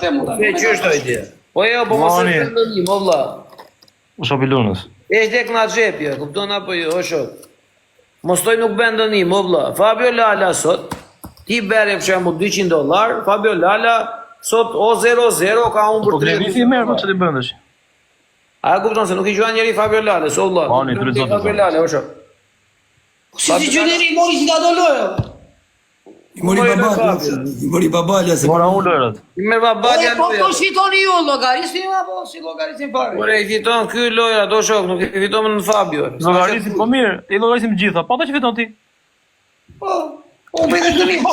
te mu tani. Që është ide? Po jo, po mos e vendonim, o vlla. U shobilunës. Tek na xhepje, kupton apo jo, o shok. Mos toj nuk vendonim, o vlla. Fabio Lala sot ti bere për shembull $200, Fabio Lala sot o 0-0 ka humbur 3. Po Klevisi merr po ç'ti bën tash. A kupton se nuk i juan njëri Fabio Lala, o vlla. Nuk i Fabio Lala, o shok. Si ti gjëneri mori si ka do lojë. I mori babalja se. Mora unë lojrat. I merr babalja Po lojë. po fitoni ju llogarisni apo si llogarisin fare? Por e fiton ky lojra, do shok, nuk i fiton në Fabio. Llogarisim po mirë, i llogarisim gjitha. Po që fiton ti. Po, unë bëj dënim.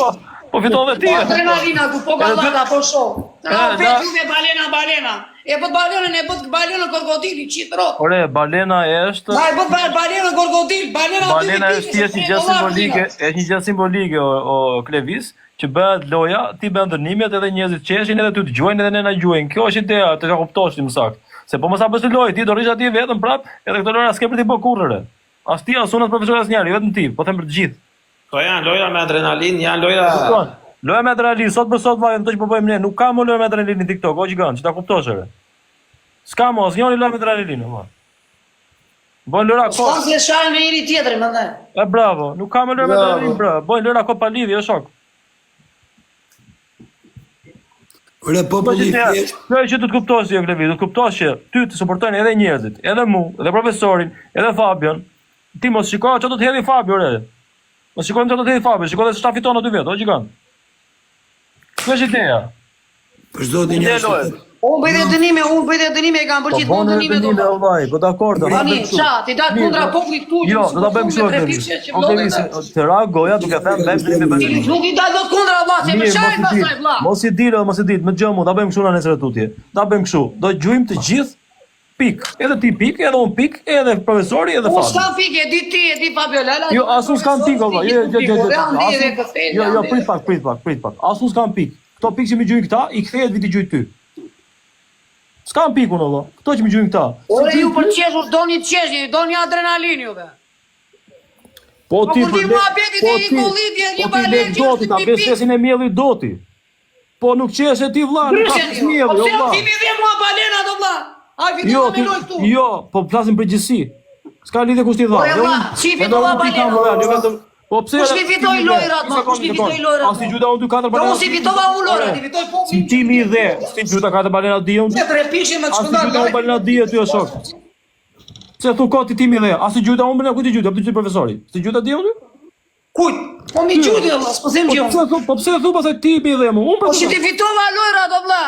Po fiton edhe ti. Adrenalina ku po gallata po shoh. Vetë me balena. E po balenën krokodili çitro. Ore, balena është. Ai po balenën krokodil, Balena është thjesht një gjë simbolike, është një gjë simbolike o Klevis, që bëhet loja, ti bën dënimet edhe njerëzit qeshin edhe ty dëgjojnë edhe ne na gjojnë. Kjo është ideja, të ka kuptosh ti më saktë. Se po mos sa bësh lojë, ti do rish atje vetëm prap, edhe këto lojra s'ke për ti bë kurrë. As ti as unë as profesor as njëri, vetëm ti, po them për të gjithë. Po janë lojra me adrenalinë, janë lojra. Loja me adrenalinë, sot për sot vajmë, që po bëjmë ne, nuk ka më loja me adrenalinë në TikTok, o gjigant, që ta kuptosh ere. S'ka më, asnjëri loja me adrenalinë, ma. Bojnë lojra ko. S'ka se shajnë me njëri tjetrin, mendoj. E bravo, nuk ka më loja me adrenalinë, bravo. Bojnë lojra ko pa lidhje, o shok. Ore populli thjesht. Kjo që të kuptosh ti, Klevi, do të kuptosh që ty të suportojnë edhe njerëzit, edhe mu, edhe profesorin, edhe Fabion. Ti mos shiko çfarë do të hedhë Fabio, ore. Mos shikojmë çfarë do të hedhë Fabio, shikoj se çfarë fiton aty vet, o gjigant. Kjo është ideja. Për çdo të njerëz. Unë bëj dënime, e kam përgjithë Po dënime do. vllai, po dakord. Tani, ti dal kundra popullit tu. Jo, do ta bëjmë kështu. Po Klevi, të ra goja duke thënë bëjmë dënime. Nuk i dal dot kundra vlla, se më shajnë pastaj vlla. Mos i ditë, më xhamu, ta bëjmë kështu na nesër tutje. Ta bëjmë kështu. Do gjujmë të gjithë pik. Edhe ti pik, edhe un pik, edhe profesori, edhe Po Fabio. s'kam pik, e di ti, e di Fabio Lala. Jo, asun s'kam pik valla. Jo, prit pak. Asun s'kam pik. Kto pik që më gjujnë këta, i kthehet viti gjujt ty. S'kam pikun valla. Kto që më gjujnë këta. Ore ju për qeshur, doni të qeshni, doni adrenalinë juve. Po ti kur ti muhabetit e i kollitje, një balenë që doti, ta besesin e miellit doti. Po nuk qeshe ti vlla, nuk ka mielli, Po jo pse vlla. ti mi dhe mua balena do vlla? Ai fitova me lojë këtu. Jo, po flasim për gjithësi. S'ka lidhje kush ti dha. Po vlla, si fitova balena. Po pse? Kush mi fitoi lojrat, ma? Kush mi fitoi lojrat? Asi gjuta unë 4 Po balena. unë si fitova unë lojrat, i fitoj po. Si ti mi dhe, si gjuta 4 balena di unë. Ne tre pishin me Asi çfarë gjuta unë balena di aty o shok. Se thu koti ti mi dhe, asi gjuta unë balena ku ti gjuta, ti profesori. Si gjuta di unë? Kujt? Po mi gjudi valla, s'po them gjë. Po pse thu pastaj ti mi dhe mu? Unë Po si ti fitova lojrat do vlla.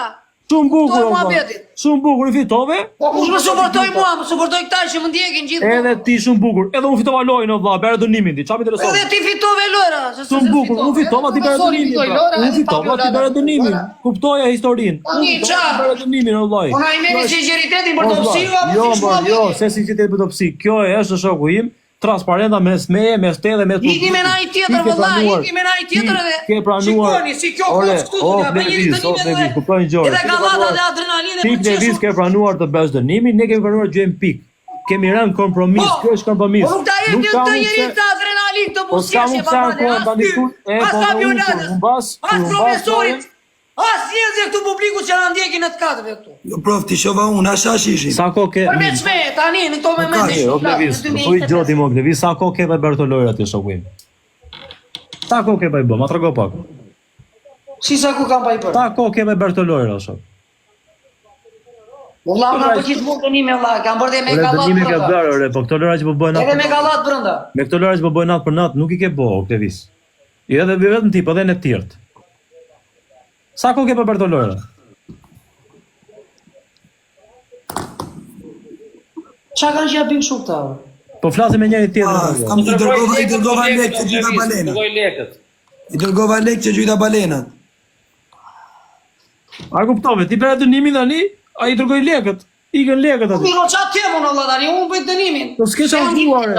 Shumë bukur. Fitoj muhabetit. Shumë bukur i fitove. Po kush më suportoi mua, më suportoi këta që më ndjekin gjithë. Edhe ti shumë bukur. Edhe unë fitova lojën o vlla, bëra dënimin ti. Çfarë më intereson? Edhe ti fitove lojra, se Shumë bukur, unë fitova ti bëra dënimin. Unë fitova ti bëra dënimin. Kuptoja historinë. Tani çfarë? Bëra dënimin o vllai. Ona i merri sinqeritetin për topsiu apo si shkua? Jo, se sinqeritet për topsi. Kjo është shoku im. Transparenta mes meje, mes te dhe mes Iki me nai tjetër vëllai, iki me nai tjetër edhe. Ke pranuar. Shikoni si kjo kost këtu do ja bëj një dënim. Kuptoj gjë. Edhe gallata dhe adrenalinë Ti Klevis ke pranuar të bësh dënimin, ne kemi pranuar gjejm pik. Kemi rënë kompromis, kjo është kompromis. Po nuk ta jep të njëri të adrenalinë të busqeshje babale. As profesorit. As njerëzve këtu publiku që na ndjekin në të katëve këtu. Jo prof, ti shova unë, asha ishin. Sa kohë ke? Përveç me, tani në këto momente. O Klevis, po i gjoti mo Klevis, sa kohë ke pa bërë të lojrat ti shoku im? Sa kohë ke pa i bë, ma trego pak. Si sa ku kam pa i bërë? Sa kohë ke pa bërë të lojra shok? Valla na po gjithmonë dënime valla, kam bërë dhe me gallat. Dënime ke bërë, ore, po këto lojra që po bëjnë Edhe me gallat brenda. Me këto lojra që po bëjnë natë për natë nuk i ke bë, Klevis. Jo edhe vetëm ti, po edhe në të tjerët. Sa kohë ke pa bërë të lojra? Qa kanë që ja bëjmë shumë këta? Po flasim me njëri tjetër. Kam i dërgova lek që gjujta balenat. I dërgova lek që gjujta balenat. A kuptove, ti bëra dënimin tani, a i dërgoj lekët. Ikën lekët aty. Miro qa temon Allah tani, unë bëjt dënimin. Po s'ke shaftuar,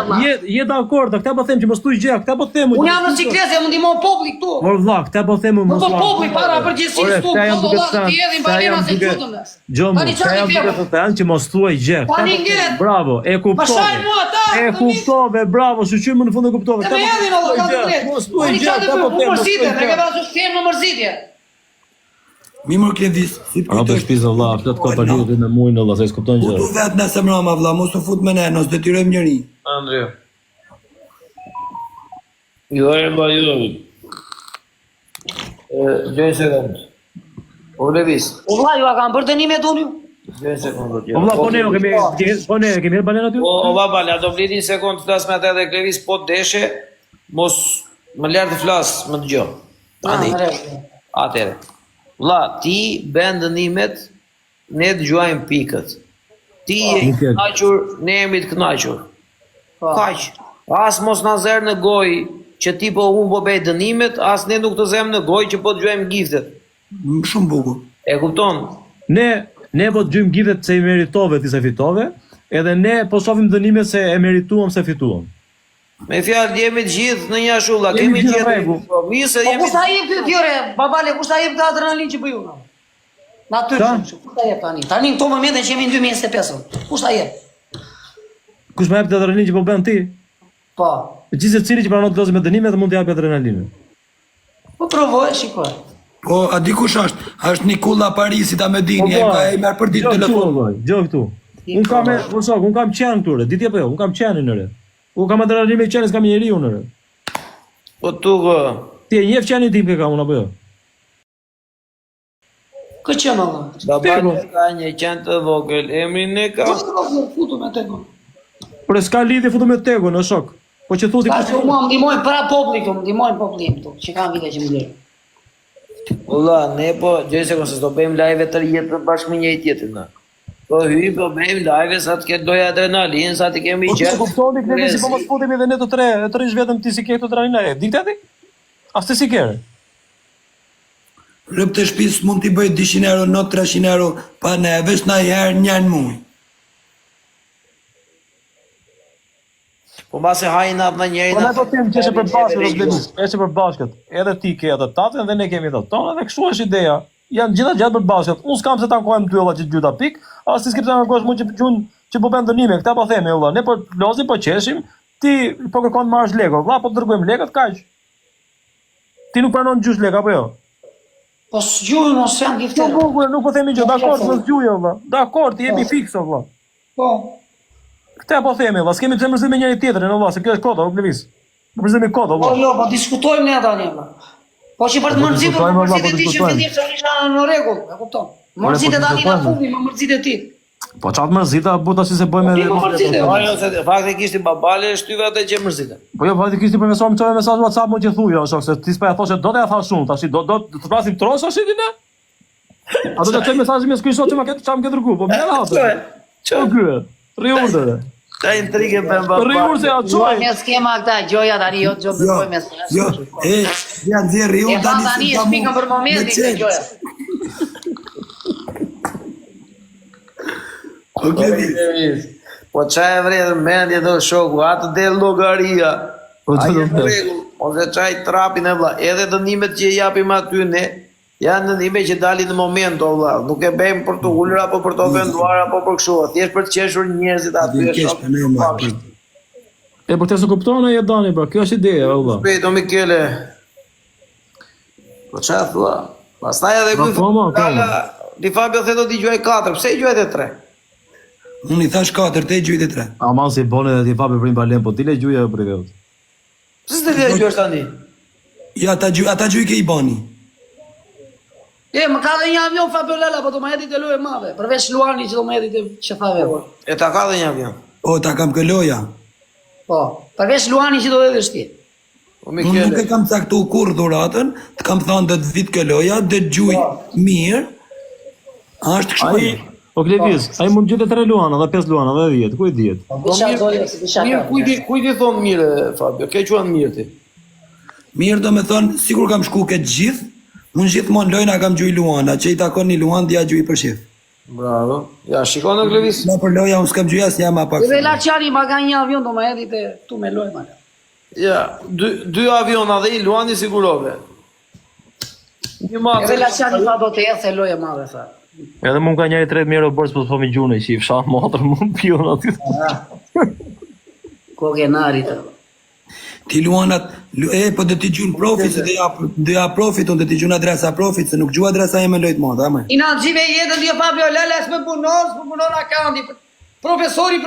je dakord, këta po them që mos tuj gjë, këta po them. Unë jam në ciklese, më ndihmon populli këtu. Por vlla, këta po them mos. Po populli para përgjithësisë këtu, valla ti hedhin balena se çudëm. Gjomë, këta janë duke të thënë që mos thuaj gjë. Bravo, e kuptove. Pastaj mua ata. E kuptove, bravo, shoqyr më në fund e kuptove. Këta hedhin Allah ka drejt. Mos thuaj gjë, këta po them. Mërzitje, ne kemi pasur shem në mërzitje. Mi mor Klevis, si A të shpizë valla, flet ka pariut me muin valla, se s'kupton gjë. Futu vetë në semrama vlla, mos u fut me ne, nos detyrojmë njëri. Andrea. Jo e ba jo. Gjoj sekund. O Levis. O vlla, ju a kanë bërë dënime tonë ju? Gjoj sekund. Po valla, po ne kemi balen aty? O bala, do vli një sekund të flas me atë edhe Klevis, po deshe, mos më lërë të flas, më dëgjo. Tani. Atere. Vlla, ti bën dënimet, ne dëgjojmë pikët. Ti je i kënaqur, ne jemi të kënaqur. Kaq. As mos na zerr në gojë që ti po unë po bëj dënimet, as ne nuk të zem në gojë që po dëgjojmë giftet. Shumë bukur. E kupton? Ne po dëgjojmë giftet se i meritove ti se fitove, edhe ne po shohim dënimet se e merituam se fituam. Me fjalë jemi të gjithë në një ashulla, kemi gjithë gjithë rregull. mirë se Po jemi. kush ta jep ty tyre, babale, kush ta jep të adrenalin që bëju na? Natyrisht, kush ta jep tani? Tani në këto momente që jemi në 2025. Kush ta jep? Kush më jep të adrenalin që po bën ti? Po. Gjithse cili që pranon të dozë me dënime dhe mund të japë adrenalinën. Po provoj, shikoj. Po, a di kush është? Është Nikola Parisi ta me dini, e merr për ditë telefon. Gjo këtu. Un kam qenë këtu, ditë apo jo? Un kam qenë në re. U kam adrenalin me qenë, s'kam njeriu në re. Po tu Ti e njeh qenin tim që kam unë apo jo? Kë qenë Allah? baba ka një qenë të vogël, emrin e ka. Futu me tekon. Por s'ka lidhje futu me tegun, në shok. Po që thuti Ka që mua më ndihmojnë para popullit këtu, më ndihmojnë popullin këtu, që kanë vite që më lirë. Valla, ne po, gjoj se se do bëjmë live të rjetë bashkë me njëri tjetrin na. Po hy, po bëjmë live sa të ketë doja adrenalin, sa të kemi Po kuptoni këtë si po mos futemi edhe ne të tre, të rish vetëm ti si ke këtu adrenalin. Dikte ti? As ti si ke? Rëp të shtëpisë mund t'i bëj 200 euro, not 300 euro, pa ne, veç na herë një muaj. Po mbase hajnë atë në njëri. Po ne po them që është për bashkët o Blenis, është për bashkët. Edhe ti ke atë tatën dhe ne kemi atë tonë dhe kështu është ideja. Janë gjitha gjatë për bashkët. Unë s'kam se tankojmë ty valla që gjyta pik, as ti s'ke të ankosh mua që po bën dënime, këta po themi valla, ne po lozim, po qeshim, ti po kërkon të marrësh lekë, valla po dërgojmë lekët kaq. Ti nuk pranon gjysh lekë apo jo? Po s'gjujnë, mos janë gifterë. Nuk po themi gjë, dakord, mos gjujë valla. Dakord, ti jemi fiks valla. Po. Këta po themi valla, s'kemi të mërzim me njëri tjetrin valla, se kjo është kota, u Blenis. Nuk mërzim me kota Po valla. jo, po diskutojmë ne tani valla. Po që për të mërzit, po mërzit e ti që fillim se isha në rregull, e kupton. Mërzit e tani na fundi, më mërzit e ti. Po çat mërzita buta si se bëjmë Po mërzit e. Ajo se faktikisht i babale shtyve atë që mërzite. Po jo, faktikisht i përmesoj më çojë mesazh WhatsApp më që thuaj, o shok, se ti s'pa ja thoshe do të ja thash unë, tash do të flasim trosh tash ti ne? A do të çoj mesazh me screenshot që më ke çam ke dërgu, po më la atë. Ço ky? Riurdhë. Ta intrigë për baba. Riurdhë ja çoj. Me skema këta gjoja tani jo ço bëjmë me. Jo, janë dhe riu E tani e shpikën për momentin të gjoja. Po çaj e vredë mendje do shoku, atë del llogaria. Po Ai çdo në rregull, ose çaj trapin e vlla, edhe dënimet që i japim aty ne, janë dënime që dalin në moment o vlla, nuk e bëjmë për të ulur apo për të venduar apo për kështu, thjesht për të qeshur njerëzit aty e shok. E po të se kupton ai Dani, bra, kjo është ideja, valla. Beto Michele. Po çfarë thua? Pastaj edhe ky. Di Fabio the do t'i gjuaj 4, pse i gjuajt e 3? Unë i thash 4, te gjujt e 3. Aman si bone dhe ti Fabio prim balen, po ti le gjuja për këtë. Pse s'te le gjuash tani? Ja, ata gjuj ke i bani. Më ka dhe një avion Fabio Lala, po do më jeti të lojë madhe, përveç Luani që do më jeti të Shefave. E ta ka dhe një avion. O, ta kam këloja. Po, përveç Luani që do edhe shti. Unë nuk e kam caktu kur dhuratën, të kam thënë dhe të vit këloja, dhe të gjuj mirë, ashtë kështu. O Klevis, ai mund gjithë 3 luana, dhe 5 luana, dhe 10, ku i 10? Mirë, kujti thonë mirë, Fabio, ke quan mirë ti? Mirë do me thonë, sigur kam shku këtë gjithë, unë gjithmonë lojna kam gjuj luana, që i takon një luan, dhja gjuj për shif. Bravo. Ja, shikon në Klevis. Ma për loja, unë s'kam gjuj asë jam apak. Dhe la qani ma ka një avion, do më jeti të tu me lojë ma. Ja, 2 aviona dhe i luani sigurove. Dhe la qani fa do të jetë se lojë madhe, fa. Edhe mund ka njëri 3 mirë bërës për të fëmi gjune, që i fsha motër mund pion aty. Kokenari të. Ti luanat, po do t'i gjun profit, se do ja profit, unë do t'i gjun adresa profit, se nuk gju adresa ime lojt mod, ama. I na gjive jetën dhja Fabio Lala, s'me punon akanti. Profesori,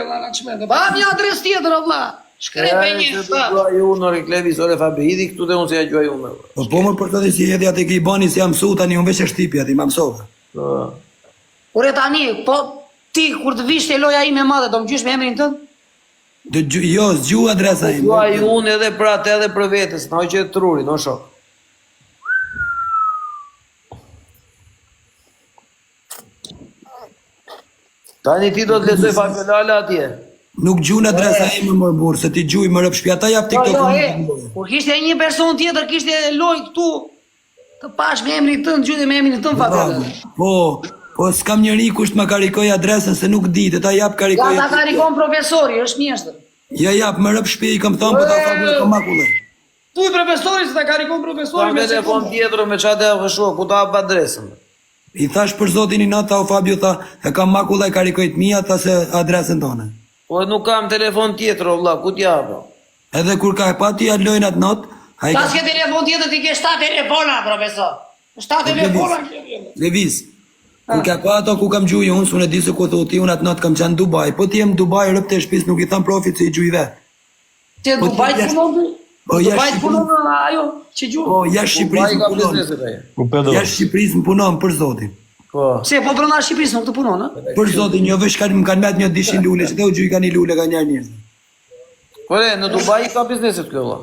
Allah, në qmende. Pa, një adres tjetër, Allah. Shkrej për një, shta. Gjuaj unë, ore Klevis, ore Fabi, hidi këtu dhe unë se ja gjuaj unë. Po më për të dhe si edhe atë i bani si jam su, tani unë veç e shtipja, ti ma mësove. Ure tani, po ti, kur të vishte loja ime madhe, do më gjysh me emrin tënë? Jo, s'gju adresa ime. Gjuaj unë edhe për atë edhe për vetës, në hoqë e trurin, në shok. Tani ti do të lezoj Fabio Lala atje. Nuk gjun adresa ime më burë, se ti gjuj më rëp shpja, ta jap TikTok. Kur kishte një person tjetër, kishte loj këtu, të pash me emrin tënë, gjyde me emrin tënë Fabio Lala. Po s'kam njëri kusht ma karikoj adresën, se nuk ditë, ta jap karikoj. Ja, ta karikon profesori, është mjeshtër. Ja jap, më rëp shpja i kam thonë, po ta Fabio e kam akullë. Tu i profesori, se ta karikon profesori me telefon tjetër me qatë e vëshu, ku ta hap adresën. I thash për zotin i natë, o Fabio tha, e kam makulla i karikojt mija, ta se adresën tonë. Po nuk kam telefon tjetër, o vla, ku t'ja hapa? Edhe kur ka e pa ti lojnë atë natë, ta s'ke telefon tjetër, ti ke 7 telefona, profesor. 7 telefona. Levis, kur ka pa ato ku kam gjuj unë, s'unë e di se ku thoti, unë atë natë kam qanë Dubai, po ti jem Dubai, rëp të shpis, nuk i tham profit se i gjuj vetë. Që Dubai të punon? Dubai të punon ajo që gjuj? Po, jashtë Shqipëris më punon. Jashtë Shqipëris më punon, për zotin. Se, po brënda Shqipëris nuk të punon, në? Për zotin, një vesh më kanë met një dishin lule, që të u gjuj ka një lule ka njerë njërë. Kore, në Dubai ka bizneset kjo, la?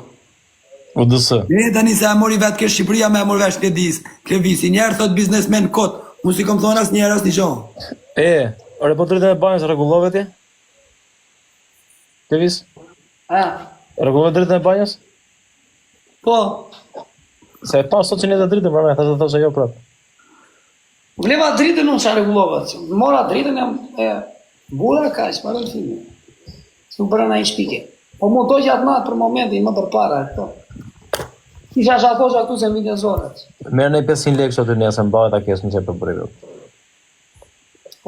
O dësë. Tani se e mori vetë kërë Shqipëria me e mori vesh Klevisi, njerë thot biznesmen kot, mu si kom thonë as njerë as një shonë. Ore, po të rritë e banjës, regullove ti? Klevis? Regullove të rritë e banjës? Po. Se e pas sot që një të dritë, pra me, thasë të thasë jo prapë. Vleva dritën unë që regullova, mora dritën e bura ka, që parën filmi. Së nuk bërën a i shpike. Po mu dojë atë natë për momentin, më përpara, këto. Kisha shakosh këtu se më vitën zorat. Merë në 500 lekë që të njësë në bëhet a kesë në që për bërëve.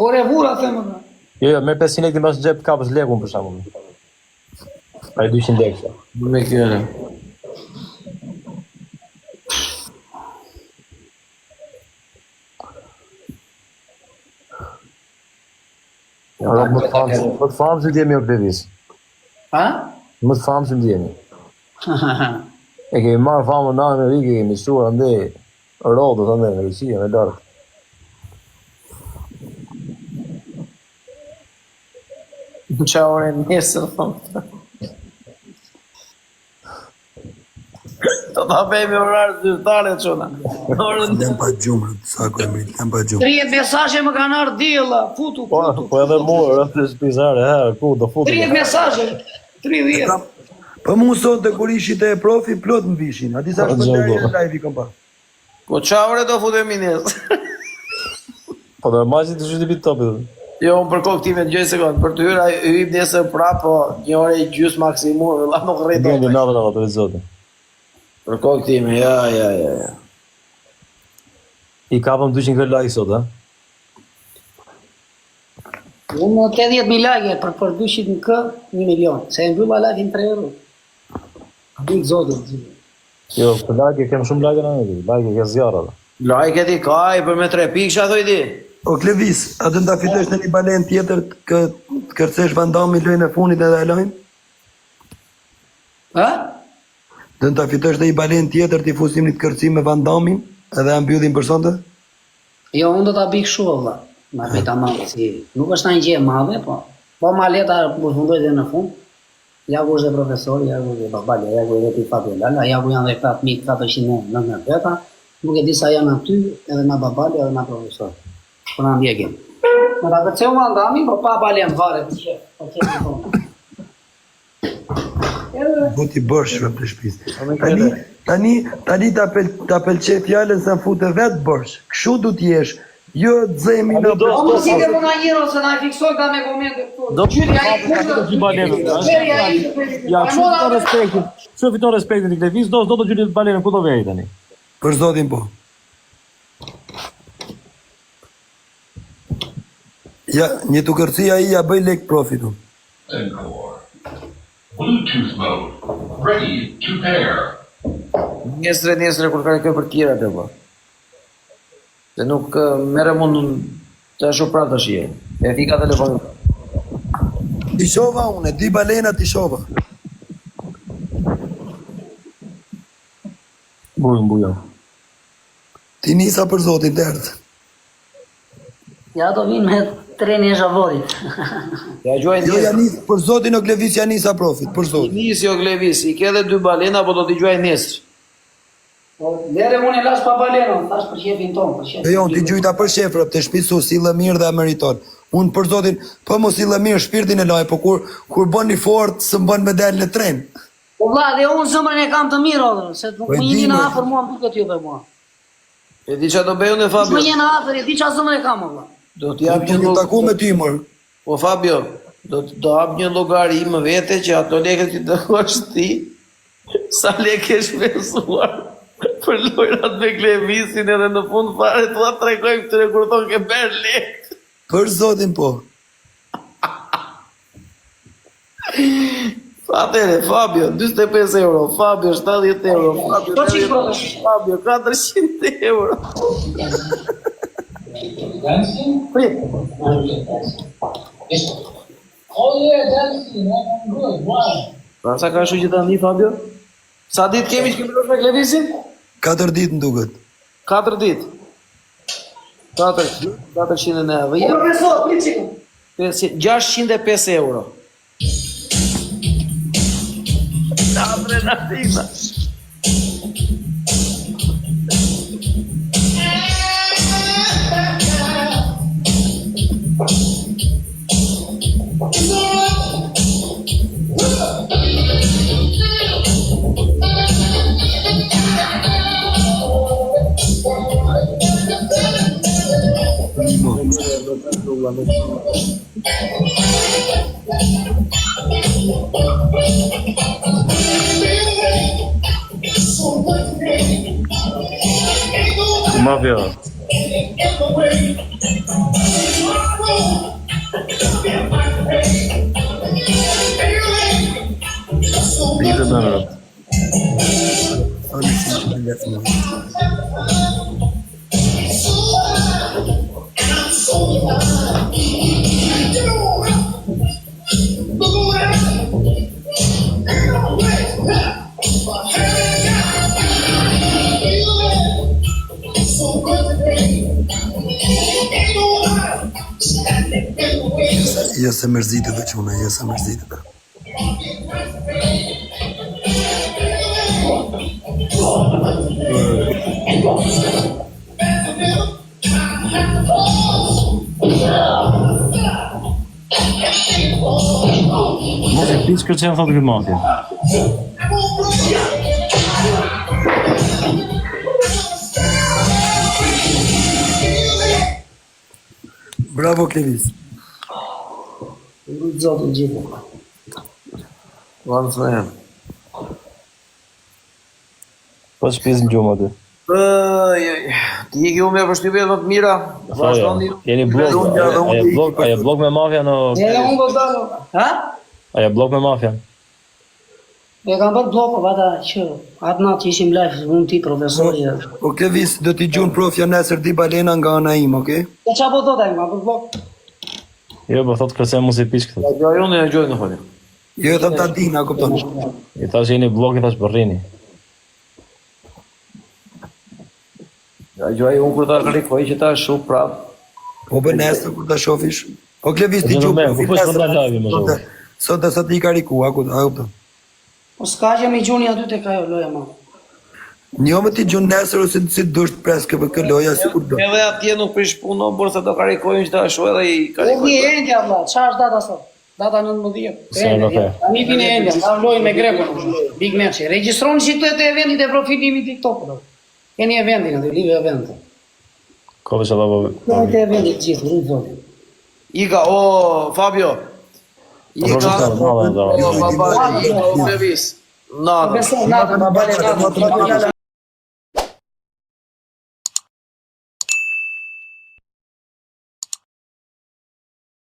Ore vura, themë në. Jo, merë 500 lekë të mbasë në gjepë kapës lekë unë për shamë. Pa e 200 lekë që. Me kjøre. Më të famë që t'jemi o Klevis. Ha? Më të famë që t'jemi. E kemi marrë famë në në Rikë, kemi shuar ndë rodët ndë në Rësia, me lartë. Në qa ore njësër, famë. Të ta bejmë orarë zyrtare të qona. Lem pa gjumë, sa ku e mrit, lem pa gjumë. 30 mesazhe më kanë ardhur djella, futu. Po edhe mua, rëtë të shpizare, ku, do futu. 30 mesazhe, 30. Po mu sot të kur ishit e profi, plot më vishin, ati sa shpëndari e live i kom pa. Po qa ore do futemi njës? Po dhe mazit të shqyti bitë topit. Jo, unë për kokë ti me të gjoj sekundë, për të hyra hyb njësë prapë, po një ore i gjysë maksimum, la nuk rritë. Gjendë në avë të zotë. Për kokë ti me, ja. I kapëm 200 like sot, ha? Unë 80.000 like për 200 kë, 1 milion. Se e mbylla like në 3 euro. Dujtë zotë. Jo, për like e kem shumë like në në like e ke zjarë, da. Like e ti kaj, për me 3 pikë që a thoi ti? O Klevis, atë nda fitesh në një balen tjetër të kërcesh Vandami lojnë e funit edhe e lojnë? Ha? Dhe në të fitesh dhe i balen tjetër të i fusim një të kërcim me Vandamin edhe ambjudhin për sonde? Jo, unë do t'a bik shu, valla. Ma pita madhe, si nuk është një gjë madhe, po ma leta më fundoj dhe në fund. Ja ku është dhe profesori, ja ku është dhe babalja, ja ku është dhe ti Fabio Lala, ja ku janë dhe 4.490 veta, nuk e di sa janë aty, edhe na babalja edhe na profesori. Po na ndjekin. Në ta kërceu Vandami, po pa baljen vare, të qe, po qe të tonë. Buti bërshve për shpis. Tani ta pëlqe fjallën se në fute vetë bërsh. Këshu du t'jesh, jo dzemi në bërsh. O më si ke më na njëro se na i fiksoj ka me komente këtu. Do të gjyri balenën, ja, kështu fiton respektin të Klevis, do të gjyri balenën, ku do vejë tani? Për zotin po. Ja, një të kërcia i ja bëj lek profitu. Bluetooth mode. Ready to pair. Nesër kur ka kjo për tjera të po. Se nuk merre mund të ashu pra të shije. E fika telefonin. Ti shova unë, di balena ti shova. Bujo. Ti nisa për zotin derdh. Ja do vinë me treni e zhavorit. Ja gjuaj Jo ja nis për zotin o Glevis ja nisa profit, për zotin. Nisi o Glevis, i ke dhe 2 balena, po do t'i gjuaj nesër. Lere unë e las pa balenon, thash për shefin ton, për shefin. Jo, ti gjujta për shefrë, të shpisu si lë mirë dhe meriton. Unë për zotin, po mos si lë mirë shpirtin e laj, po kur bën një fort, së më bën me del në tren. Po vlla, dhe unë zëmrën e kam të mirë, odhër, se nuk Po e më di, jeni në mo. afer mua, më duket juve mua. E di qa do beju në Më Fabio? jeni në afer, e di qa zëmrën e kam, vlla. Do t'jap Po një taku me ty, mor. Po Fabio, do hap një llogari më vete që ato lekët që të hosh ti, sa lekë e shpenzuar për lojrat me Glevisin edhe në fund fare t'ua tregojmë këtyre kur thonë ke bërë lekë. Për zotin po. Atere, Fabio, 25 euro, Fabio, 70 euro, Fabio, Do qik 80 euro, Fabio, 400 euro. Prit. Oh yeah, dancing. I'm good. Why? Pra sa ka shu që tani, Fabio? Sa ditë kemi që kemi me Glevisin? 4 ditë në duket. 4 ditë. 490. Profesor, prit qikën. 605 euro. Adrenalina. Mafia. Dite në rëtë. Ani si që në letë më. Ja se mërzitë dhe quna, ja se mërzitë dhe. Mos e piç këtë që janë thotë këtë mafia. Bravo Klevis. Rujtë zotin gjithë. Vanë së në jenë. Po që pizë në gjumë aty. Ti i ki ume për shtypje dhe të mira. Jeni blok, aja blok me mafia në... E unë do të dalë. Ha? Aja blok me mafia. E kam bërë blokë, vata që atë natë që ishim live, unë ti profesori. O Klevis, do t'i gjun profja nesër di balena nga ana im, okej? E qa po do të e ma bërë blokë? Jo, po thotë kërse mos e piç këtë. Ja gjoj unë e gjoj në fali. Jo, thëm ta dina, kupton. I thash jeni blok, i thash përrini. Ja gjoj unë kur ta kërikoj që ta shumë prapë. Po bë nesër kur ta shofish. O Klevis, ti Jo, gjun me, profin ku po shkon ta live më Sot shumë. Sot sa ti kariku, a kupton. Po s'ka që mi gjuni aty të ka jo loja ma. Jo me ti gjun nesër ose si dush të preske për kë loja si kur do. Edhe atje nuk prish puno, por se do karikojnë që ta shu edhe i E karikojnë. një endja, vla, qa është data sot? Data 19. Se në fe. Tani vini endja, nda lojnë me Grekon, big match. Regjistronë që të eventit e profilimit TikTok, do. Keni eventin aty, live eventin. Kove që dha Keni të eventit gjithë, rrujtë zotin. Ika, o, Fabio. Ika, o, baba, ika, o, Levis. Nada. Besoj, natë, ma bale natë,